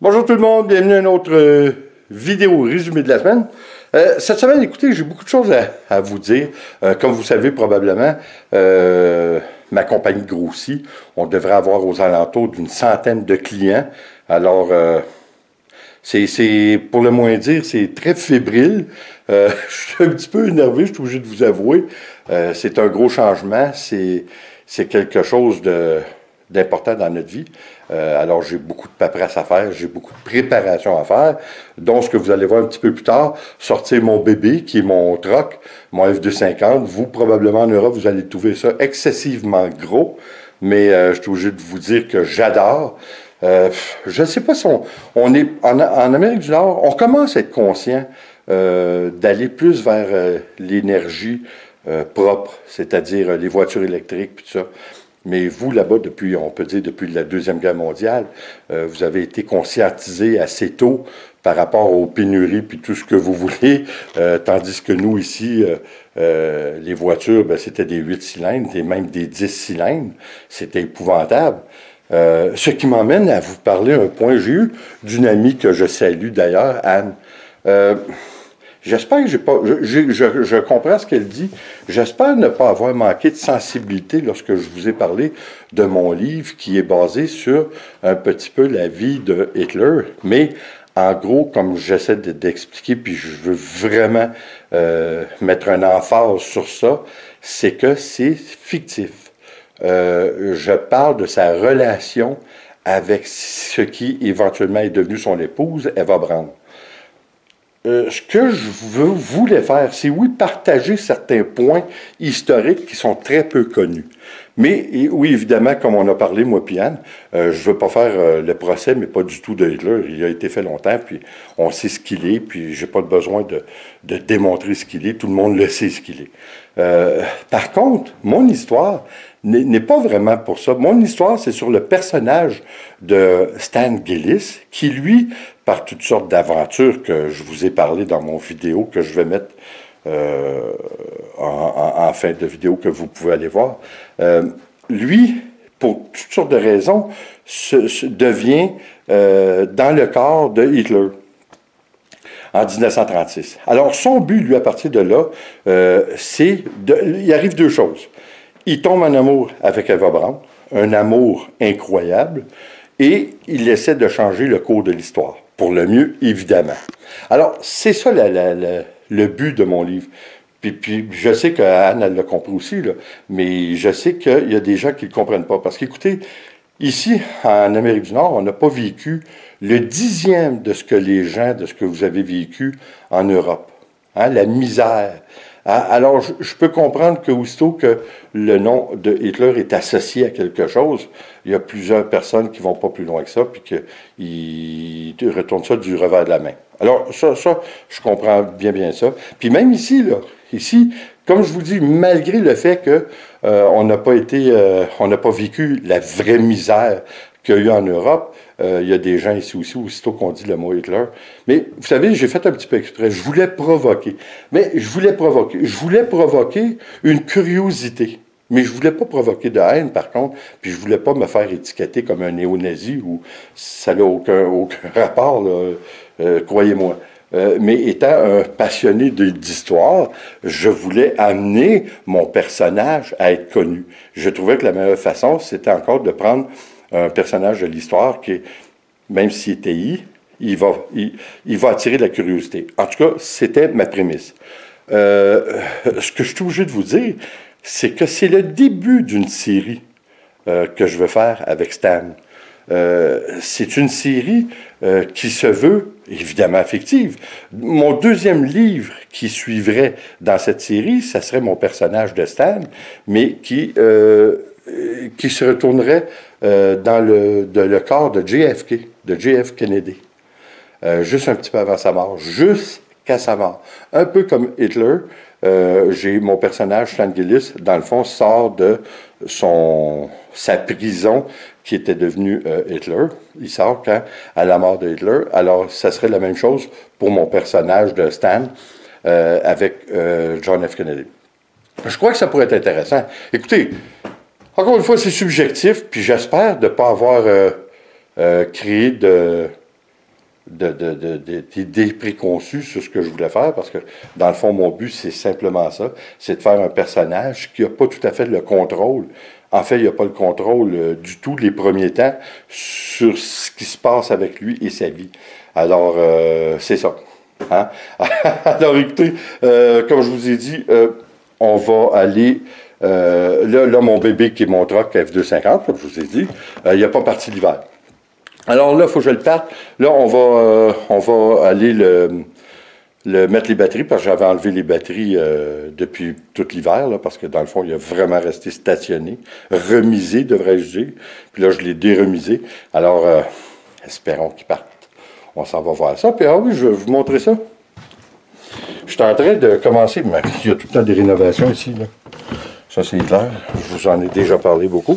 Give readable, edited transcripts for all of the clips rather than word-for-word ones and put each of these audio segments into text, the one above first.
Bonjour tout le monde, bienvenue à une autre vidéo résumé de la semaine. Cette semaine, écoutez, j'ai beaucoup de choses à vous dire. Comme vous savez probablement, ma compagnie grossit. On devrait avoir aux alentours d'une centaine de clients. Alors, c'est pour le moins dire, c'est très fébrile. Je suis un petit peu énervé, je suis obligé de vous avouer. C'est un gros changement, c'est quelque chose d'important dans notre vie. Alors, j'ai beaucoup de paperasse à faire, j'ai beaucoup de préparation à faire, dont ce que vous allez voir un petit peu plus tard, sortir mon bébé, qui est mon troc, mon F250. Vous, probablement en Europe, vous allez trouver ça excessivement gros, mais je suis obligé de vous dire que j'adore. Je ne sais pas si on est en Amérique du Nord, on commence à être conscient d'aller plus vers l'énergie propre, c'est-à-dire les voitures électriques, puis tout ça. Mais vous, là-bas, on peut dire depuis la Deuxième Guerre mondiale, vous avez été conscientisé assez tôt par rapport aux pénuries puis tout ce que vous voulez, tandis que nous, ici, les voitures, ben, c'était des 8 cylindres et même des 10 cylindres. C'était épouvantable. Ce qui m'emmène à vous parler un point. J'ai eu d'une amie que je salue d'ailleurs, Anne. J'espère que je comprends ce qu'elle dit. J'espère ne pas avoir manqué de sensibilité lorsque je vous ai parlé de mon livre qui est basé sur un petit peu la vie de Hitler. Mais en gros, comme j'essaie d'expliquer, puis je veux vraiment mettre un emphase sur ça, c'est que c'est fictif. Je parle de sa relation avec ce qui éventuellement est devenu son épouse, Eva Braun. Ce que je voulais faire, c'est oui, partager certains points historiques qui sont très peu connus. Mais oui, évidemment, comme on a parlé, moi et Anne, je ne veux pas faire le procès, mais pas du tout de Hitler. Il a été fait longtemps, puis on sait ce qu'il est, puis j'ai pas besoin de démontrer ce qu'il est. Tout le monde le sait ce qu'il est. Par contre, mon histoire n'est pas vraiment pour ça. Mon histoire, c'est sur le personnage de Stan Gillis, qui, lui, par toutes sortes d'aventures que je vous ai parlé dans mon vidéo, que je vais mettre en fin de vidéo, que vous pouvez aller voir, lui, pour toutes sortes de raisons, devient dans le corps de Hitler en 1936. Alors, son but, lui, à partir de là, il arrive deux choses. Il tombe en amour avec Eva Braun, un amour incroyable, et il essaie de changer le cours de l'histoire, pour le mieux, évidemment. Alors, c'est ça le but de mon livre. Puis je sais qu'Anne, elle l'a compris aussi, là, mais je sais qu'il y a des gens qui ne le comprennent pas. Parce qu'écoutez, ici, en Amérique du Nord, on n'a pas vécu le 10e de ce que vous avez vécu en Europe. Hein, la misère. Alors, je peux comprendre qu'aussitôt que le nom de Hitler est associé à quelque chose, il y a plusieurs personnes qui vont pas plus loin que ça, puis qu'ils retournent ça du revers de la main. Alors, ça, je comprends bien ça. Puis même ici, comme je vous dis, malgré le fait que on n'a pas vécu la vraie misère qu'il y a eu en Europe, il y a des gens ici aussi, aussitôt qu'on dit le mot Hitler. Mais vous savez, j'ai fait un petit peu exprès. Je voulais provoquer. Je voulais provoquer une curiosité. Mais je voulais pas provoquer de haine, par contre. Puis je voulais pas me faire étiqueter comme un néo-nazi où ça n'a aucun rapport, croyez-moi. Mais étant un passionné d'histoire, je voulais amener mon personnage à être connu. Je trouvais que la meilleure façon, c'était encore de prendre un personnage de l'histoire qui, même s'il est TI, il va attirer de la curiosité. En tout cas, c'était ma prémisse. Ce que je suis obligé de vous dire, c'est que c'est le début d'une série que je veux faire avec Stan. C'est une série qui se veut évidemment fictive. Mon deuxième livre qui suivrait dans cette série, ça serait mon personnage de Stan, mais qui se retournerait dans le corps de JFK, de JF Kennedy, juste un petit peu avant sa mort, jusqu'à sa mort. Un peu comme Hitler, j'ai mon personnage, Stan Gillis, dans le fond, sort de sa prison qui était devenue Hitler. Il sort à la mort de Hitler. Alors, ça serait la même chose pour mon personnage de Stan avec John F. Kennedy. Je crois que ça pourrait être intéressant. Écoutez, encore une fois, c'est subjectif, puis j'espère de ne pas avoir créé des préconçus sur ce que je voulais faire, parce que dans le fond, mon but, c'est simplement ça, c'est de faire un personnage qui n'a pas tout à fait le contrôle. En fait, il n'a pas le contrôle du tout les premiers temps sur ce qui se passe avec lui et sa vie. Alors, c'est ça. Hein? Alors, écoutez, comme je vous ai dit, on va aller... là, mon bébé qui est mon truck F250, comme je vous ai dit, il n'a pas parti l'hiver. Alors là, il faut que je le parte. Là, on va aller mettre les batteries, parce que j'avais enlevé les batteries depuis tout l'hiver, là, parce que dans le fond, il a vraiment resté stationné, remisé, devrais-je dire. Puis là, je l'ai déremisé. Alors, espérons qu'il parte. On s'en va voir ça. Puis ah oui, je vais vous montrer ça. Je suis en train de commencer, mais il y a tout le temps des rénovations ici, là. Ça, c'est clair. Je vous en ai déjà parlé beaucoup.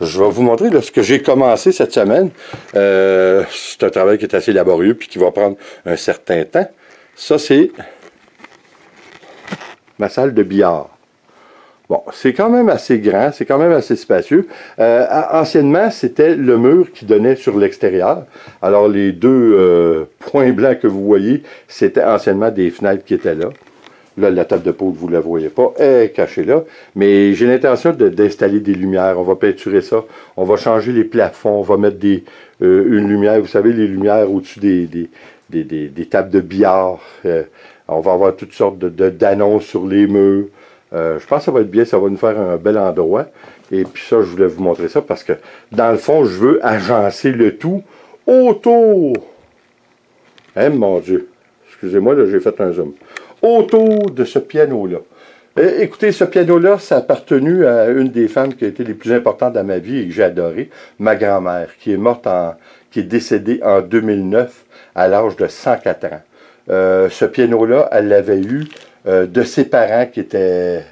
Je vais vous montrer là, ce que j'ai commencé cette semaine. C'est un travail qui est assez laborieux puis qui va prendre un certain temps. Ça, c'est ma salle de billard. Bon, c'est quand même assez grand, c'est quand même assez spacieux. Anciennement, c'était le mur qui donnait sur l'extérieur. Alors, les deux points blancs que vous voyez, c'était anciennement des fenêtres qui étaient là. Là, la table de pôle, vous ne la voyez pas, elle est cachée là. Mais j'ai l'intention d'installer des lumières. On va peinturer ça. On va changer les plafonds. On va mettre une lumière, vous savez, les lumières au-dessus des tables de billard. On va avoir toutes sortes d'annonces sur les murs. Je pense que ça va être bien. Ça va nous faire un bel endroit. Et puis ça, je voulais vous montrer ça parce que, dans le fond, je veux agencer le tout autour. Hein, mon Dieu. Excusez-moi, là, j'ai fait un zoom. Autour de ce piano-là. Écoutez, ce piano-là, ça a appartenu à une des femmes qui a été les plus importantes dans ma vie et que j'ai adoré, ma grand-mère, qui est décédée en 2009 à l'âge de 104 ans. Ce piano-là, elle l'avait eu de ses parents qui étaient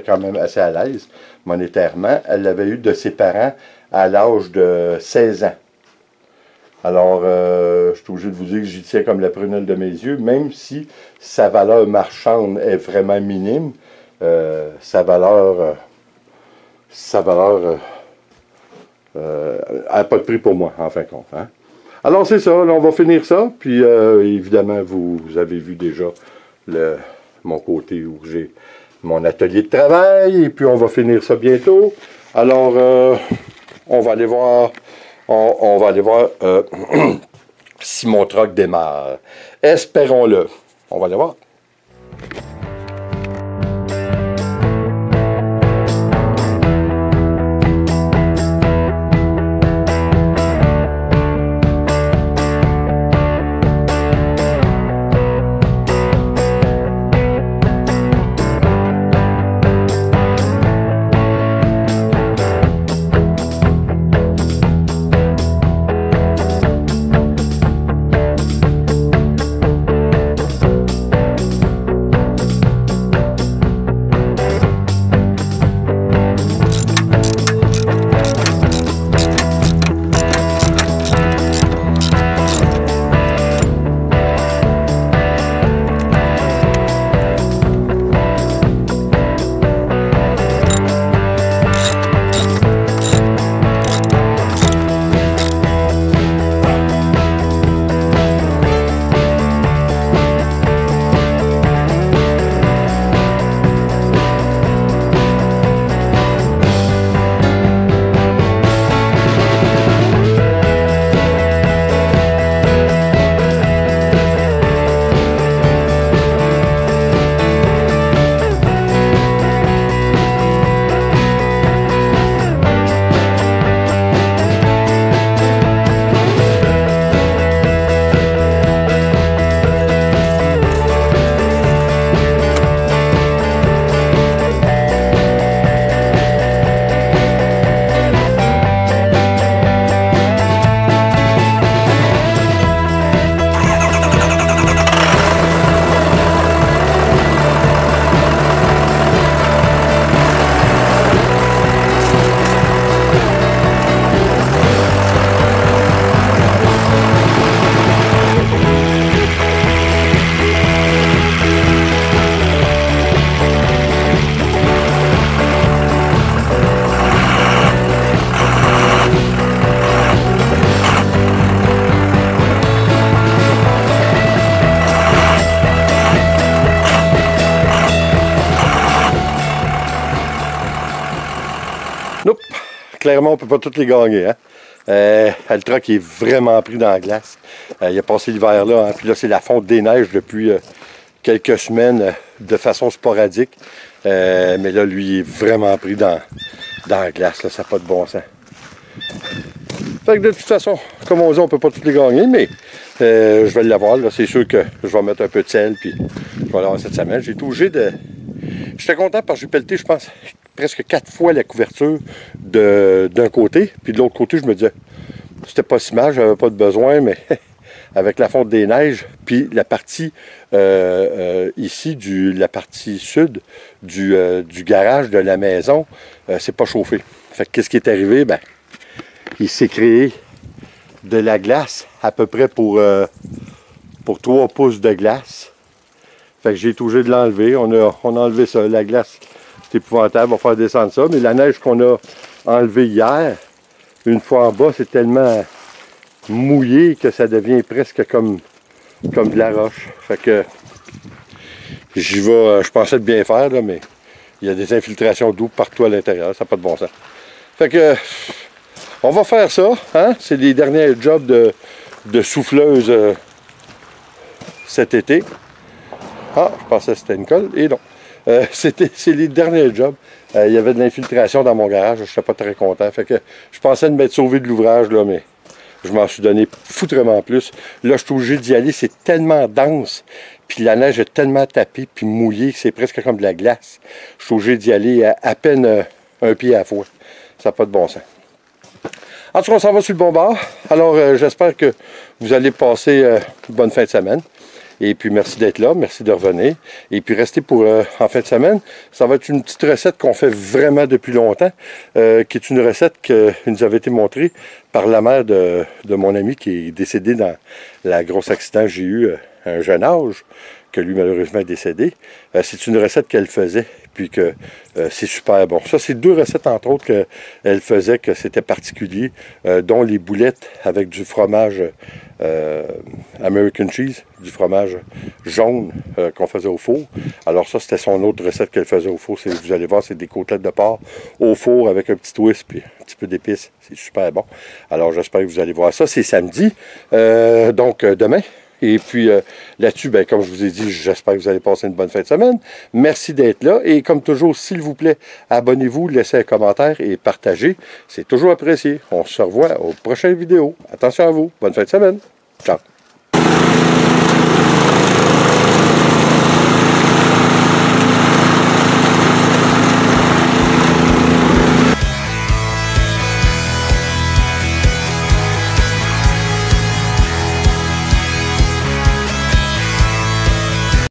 quand même assez à l'aise monétairement. Elle l'avait eu de ses parents à l'âge de 16 ans. Alors, je suis obligé de vous dire que j'y tiens comme la prunelle de mes yeux, même si sa valeur marchande est vraiment minime, sa valeur n'a pas de prix pour moi, en fin de compte. Hein? Alors, c'est ça, là, on va finir ça, puis évidemment, vous avez vu déjà mon côté où j'ai mon atelier de travail, et puis on va finir ça bientôt. Alors, on va aller voir... On va aller voir si mon truck démarre. Espérons-le. On va aller voir. clairement, on ne peut pas toutes les gagner. Hein? Le truck est vraiment pris dans la glace. Il a passé l'hiver là, hein, puis là, c'est la fonte des neiges depuis quelques semaines de façon sporadique. Mais là, lui, il est vraiment pris dans la glace. Là, ça n'a pas de bon sens. Fait que de toute façon, comme on dit, on ne peut pas toutes les gagner, mais je vais l'avoir. C'est sûr que je vais mettre un peu de sel, puis je vais l'avoir cette semaine. J'ai été obligé de... J'étais content parce que j'ai pelleté, je pense, presque 4 fois la couverture d'un côté. Puis de l'autre côté, je me disais, c'était pas si mal, j'avais pas de besoin, mais avec la fonte des neiges, puis la partie ici, la partie sud du garage de la maison, c'est pas chauffé. Fait que qu'est-ce qui est arrivé? Ben, il s'est créé de la glace à peu près pour 3 pouces de glace. Fait que j'ai été obligé de l'enlever. On a enlevé ça. La glace, c'est épouvantable. On va faire descendre ça. Mais la neige qu'on a enlevée hier, une fois en bas, c'est tellement mouillé que ça devient presque comme de la roche. Fait que j'y vais. Je pensais de bien faire, là, mais il y a des infiltrations d'eau partout à l'intérieur. Ça n'a pas de bon sens. Fait que on va faire ça. Hein? C'est les derniers jobs de souffleuse cet été. Ah, je pensais que c'était une colle, et non. C'est les derniers jobs. Il y avait de l'infiltration dans mon garage, je n'étais pas très content. Fait que je pensais de m'être sauvé de l'ouvrage, là, mais je m'en suis donné foutrement plus. Là, je suis obligé d'y aller, c'est tellement dense, puis la neige est tellement tapée, puis mouillée, c'est presque comme de la glace. Je suis obligé d'y aller à peine un pied à la fois. Ça n'a pas de bon sens. En tout cas, on s'en va sur le bon bord. Alors, j'espère que vous allez passer une bonne fin de semaine. Et puis, merci d'être là, merci de revenir. Et puis, restez pour en fin de semaine. Ça va être une petite recette qu'on fait vraiment depuis longtemps, qui est une recette qui nous avait été montrée par la mère de mon ami qui est décédé dans la grosse accident que j'ai eu à un jeune âge, que lui, malheureusement, est décédé. C'est une recette qu'elle faisait, puis que c'est super bon. Ça, c'est 2 recettes, entre autres, qu'elle faisait, que c'était particulier, dont les boulettes avec du fromage American Cheese, du fromage jaune qu'on faisait au four. Alors ça, c'était son autre recette qu'elle faisait au four. Vous allez voir, c'est des côtelettes de porc au four avec un petit twist, puis un petit peu d'épices. C'est super bon. Alors, j'espère que vous allez voir ça. C'est samedi, donc demain. Et puis là-dessus, ben, comme je vous ai dit, j'espère que vous allez passer une bonne fin de semaine. Merci d'être là. Et comme toujours, s'il vous plaît, abonnez-vous, laissez un commentaire et partagez. C'est toujours apprécié. On se revoit aux prochaines vidéos. Attention à vous. Bonne fin de semaine. Ciao.